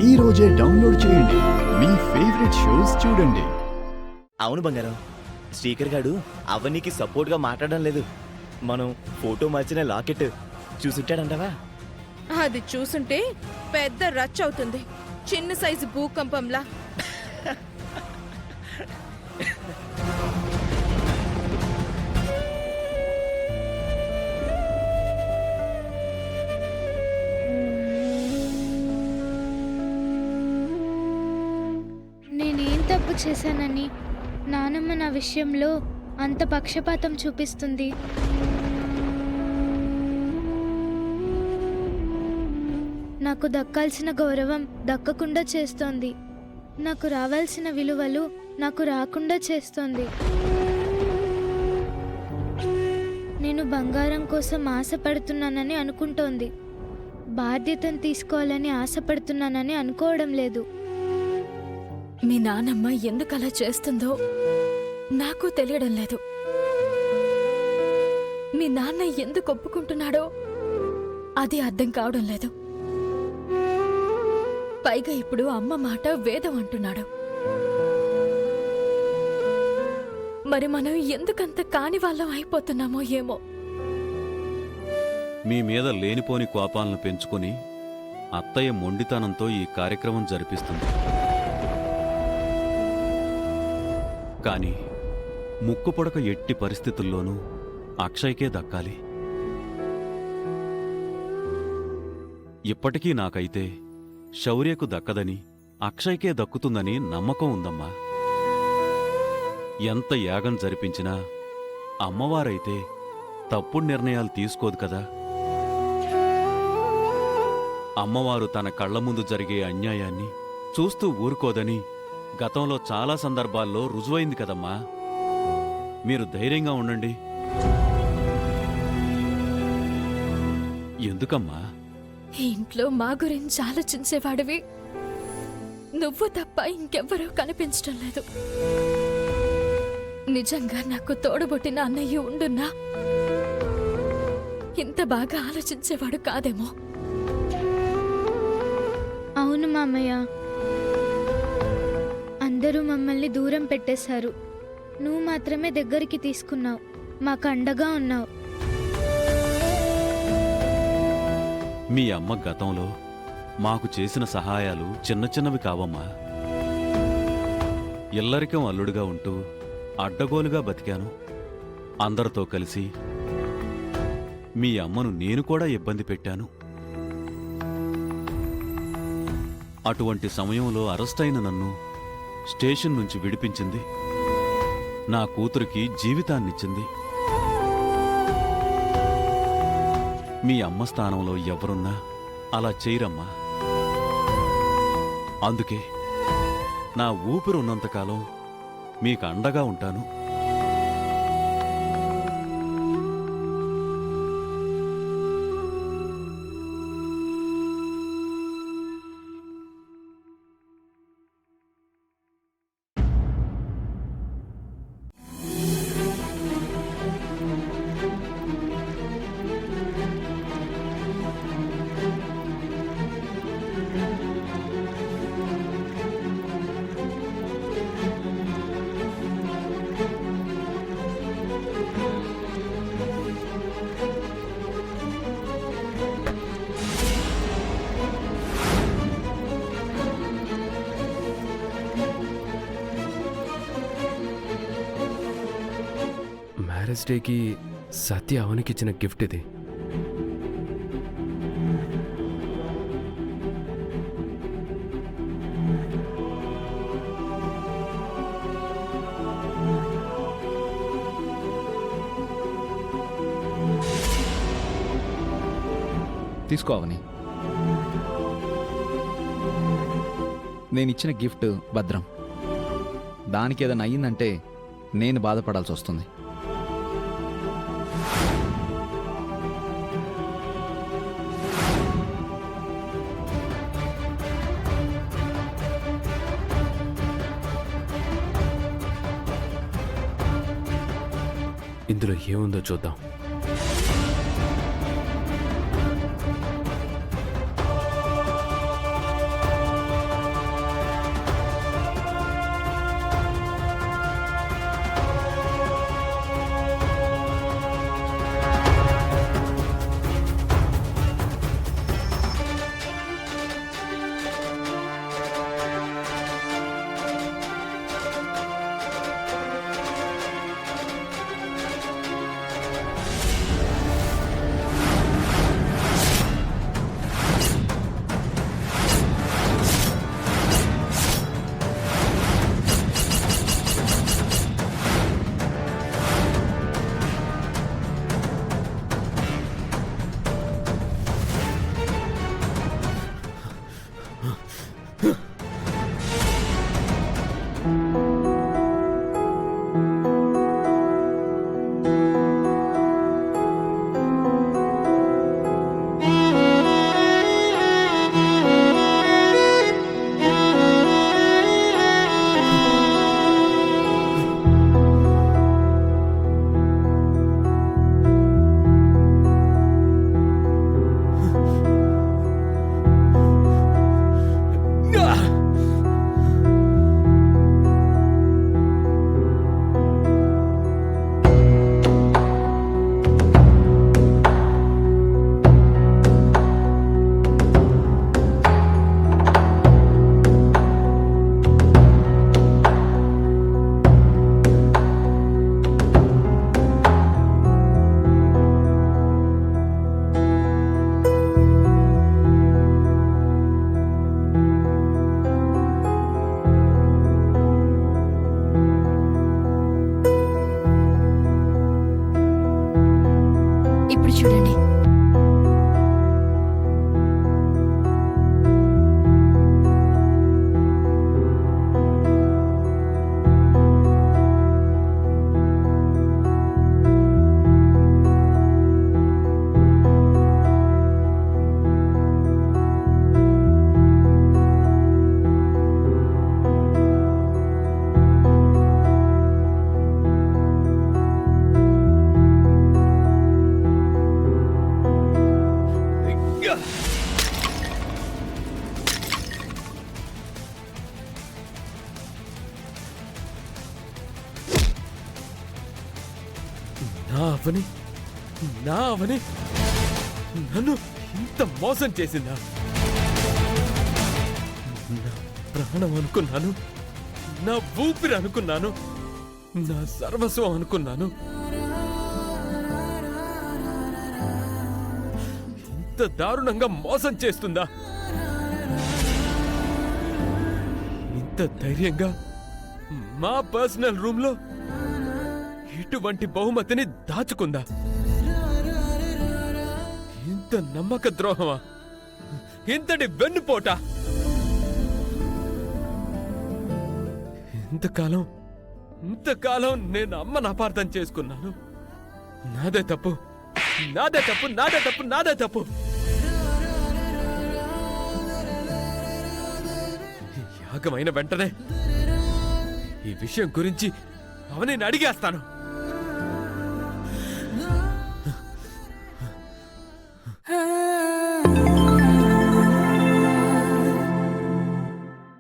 ఈ రోజే డౌన్లోడ్ చేయండి, మీ ఫేవరెట్ షోస్ చూడండి. అవును బంగారం, శ్రీకర్ గాడు అవనికి సపోర్ట్ గా మాట్లాడడం లేదు. మనం ఫోటో మార్చిన లాకెట్ చూసుంటాడంటావా? అది చూసుంటే పెద్ద రచ్చ అవుతుంది, చిన్న సైజు భూకంపంలా. నేనేం తప్పు చేశానని నానమ్మ నా విషయంలో అంత పక్షపాతం చూపిస్తుంది? నాకు దక్కాల్సిన గౌరవం దక్కకుండా చేస్తోంది. నాకు రావాల్సిన విలువలు నాకు రాకుండా చేస్తోంది. నేను బంగారం కోసం ఆశపడుతున్నానని అనుకుంటోంది. బాధ్యతను తీసుకోవాలని ఆశపడుతున్నానని అనుకోవడం లేదు. మీ నానమ్మ ఎందుకలా చేస్తుందో నాకు తెలియడం లేదు. మీ నాన్న ఎందుకు ఒప్పుకుంటున్నాడో అది అర్థం కావడం లేదు. పైగా ఇప్పుడు అమ్మ మాట వేదం అంటున్నాడు. మరి మనం ఎందుకంత కాని వాళ్ళం అయిపోతున్నామో ఏమో. మీ మీద లేనిపోని కోపాలను పెంచుకుని అత్తయ్య మొండితనంతో ఈ కార్యక్రమం జరిపిస్తుంది. కానీ ముక్కు పొడక ఎట్టి పరిస్థితుల్లోనూ అక్షయ్కే దక్కాలి. ఇప్పటికీ నాకైతే శౌర్యకు దక్కదని అక్షయ్కే దక్కుతుందని నమ్మకం ఉందమ్మా. ఎంత యాగం జరిపించినా అమ్మవారైతే తప్పుడు నిర్ణయాలు తీసుకోదు కదా. అమ్మవారు తన కళ్ల ముందు జరిగే అన్యాయాన్ని చూస్తూ ఊరుకోదని గతంలో చాలా సందర్భాల్లో రుజువైంది కదమ్మా. మీరు ధైర్యంగా ఉండండి. ఎందుకమ్మా? ఈ ఇంట్లో మా గురించి ఆలోచించేవాడివి నువ్వు తప్ప ఇంకెవ్వరూ కనిపించడం లేదు. నిజంగా నాకు తోడబుట్టిన అన్నయ్య ఉండున్నా ఇంత బాగా ఆలోచించేవాడు కాదేమో. అవును మామయ్య, అందరూ మమ్మల్ని దూరం పెట్టేశారు. నువ్వు మాత్రమే దగ్గరికి తీసుకున్నావు, మాకు అండగా ఉన్నావు. మీ అమ్మ గతంలో మాకు చేసిన సహాయాలు చిన్న చిన్నవి కావమ్మా. ఇల్లరికం అల్లుడుగా ఉంటూ అడ్డగోలుగా బతికాను. అందరితో కలిసి మీ అమ్మను నేను కూడా ఇబ్బంది పెట్టాను. అటువంటి సమయంలో అరెస్టైన నన్ను స్టేషన్ నుంచి విడిపించింది. నా కూతురికి జీవితాన్నిచ్చింది. మీ అమ్మ స్థానంలో ఎవరున్నా అలా చేయరమ్మా. అందుకే నా ఊపిరి ఉన్నంతకాలం మీకు అండగా ఉంటాను. మ్యారేజ్ డేకి సత్య అవనికిచ్చిన గిఫ్ట్ ఇది. తీసుకో అవని. నేనిచ్చిన గిఫ్ట్ భద్రం. దానికి ఏదైనా అయ్యిందంటే నేను బాధపడాల్సి వస్తుంది. ఇందులో ఏముందో చూద్దాం. అవని నా అవని నన్ను ఇంత మోసం చేసిందా? నా ప్రాణం అనుకున్నాను, నా ఊపిరి అనుకున్నాను, నా సర్వస్వం అనుకున్నాను. ఇంత దారుణంగా మోసం చేస్తుందా? ఇంత ధైర్యంగా మా పర్సనల్ రూమ్ లో ఇటువంటి బహుమతిని దాచుకుందా? ఇంత నమ్మక ద్రోహమా? ఇంతటి వెన్నుపోట? ఇంతకాలం నేను అమ్మను అపార్థం చేసుకున్నాను. నాదే తప్పు, నాదే తప్పు, నాదే తప్పు, నాదే తప్పు. యాగమైన వెంటనే ఈ విషయం గురించి అవని అడిగేస్తాను.